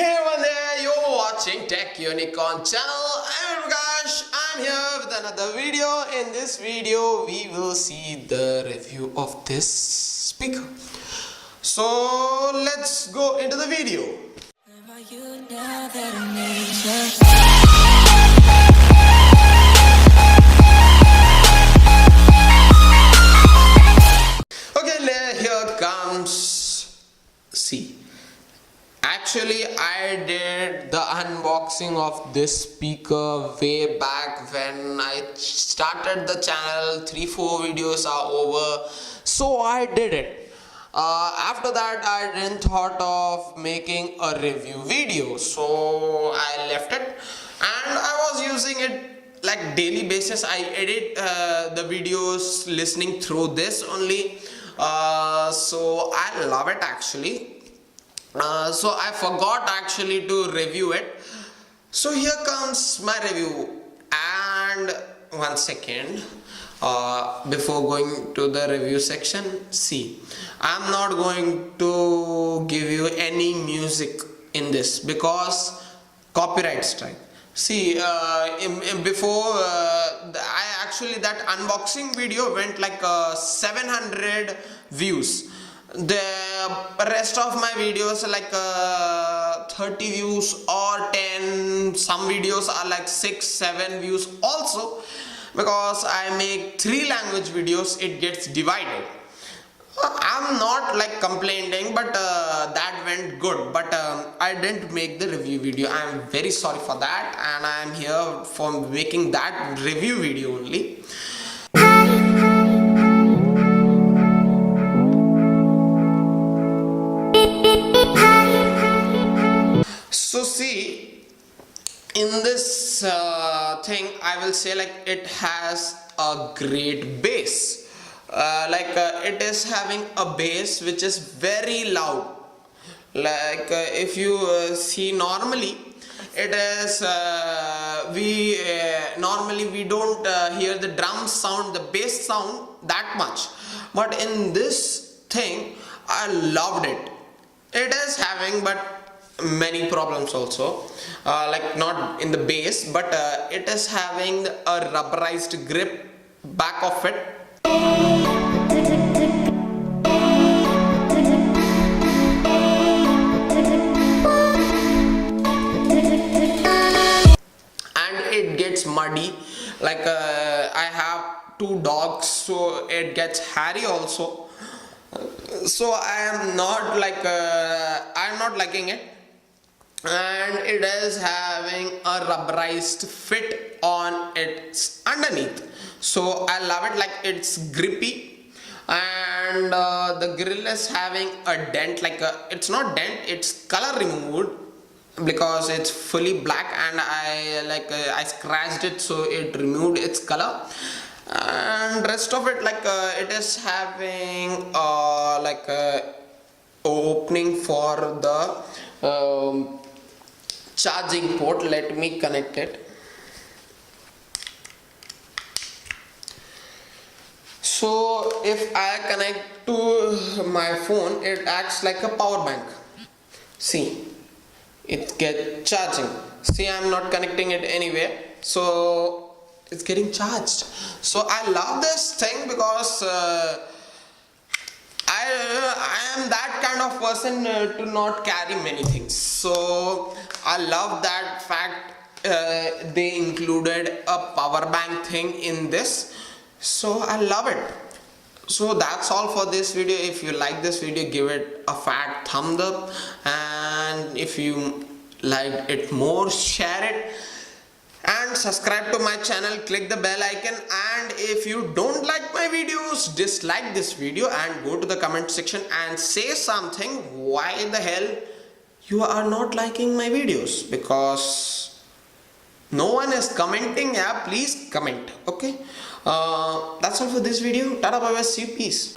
Hey everyone there, you're watching Tech Unicorn channel. I'm Prakash. I'm here with another video. In this video, we will see the review of this speaker. So let's go into the video. Okay, here comes C. Actually, I did the unboxing of this speaker way back when I started the channel. 3-4 videos are over, so I did it. After that, I didn't thought of making a review video, so I left it, and I was using it like daily basis. I edit the videos listening through this only, so I love it actually. So I forgot actually to review it. So here comes my review. And one second, before going to the review section, see, I'm not going to give you any music in this because copyright strike. See, before I actually, that unboxing video went like 700 views. The rest of my videos are like 30 views or 10. Some videos are like 6-7 views also, because I make 3 language videos. It gets divided. I'm not like complaining, but that went good, but I didn't make the review video. I'm very sorry for that, and I'm here for making that review video only. So see, in this thing, I will say like it has a great bass. It is having a bass which is very loud. Like if you see normally, it is normally we don't hear the drum sound, the bass sound that much. But in this thing, I loved it. It is having but many problems also, like not in the bass, but it is having a rubberized grip back of it. And it gets muddy, like I have 2 dogs, so it gets hairy also. So I am not like I'm not liking it. And it is having a rubberized fit on its underneath, so I love it. Like it's grippy, and the grill is having a dent, like it's not dent, it's color removed because it's fully black, and I scratched it, so it removed its color. And rest of it, like it is having opening for the charging port. Let me connect it. So if I connect to my phone, it acts like a power bank. See, it gets charging. See, I'm not connecting it anywhere, so it's getting charged. So I love this thing because I am that kind of person to not carry many things. So I love that fact they included a power bank thing in this. So I love it. So that's all for this video. If you like this video, give it a fat thumbs up, and if you like it more, share it, and subscribe to my channel, click the bell icon. And if you don't like my videos, dislike this video and go to the comment section and say something why the hell you are not liking my videos, because no one is commenting. Yeah, please comment. Okay, that's all for this video. Tata, bye bye, see you, peace.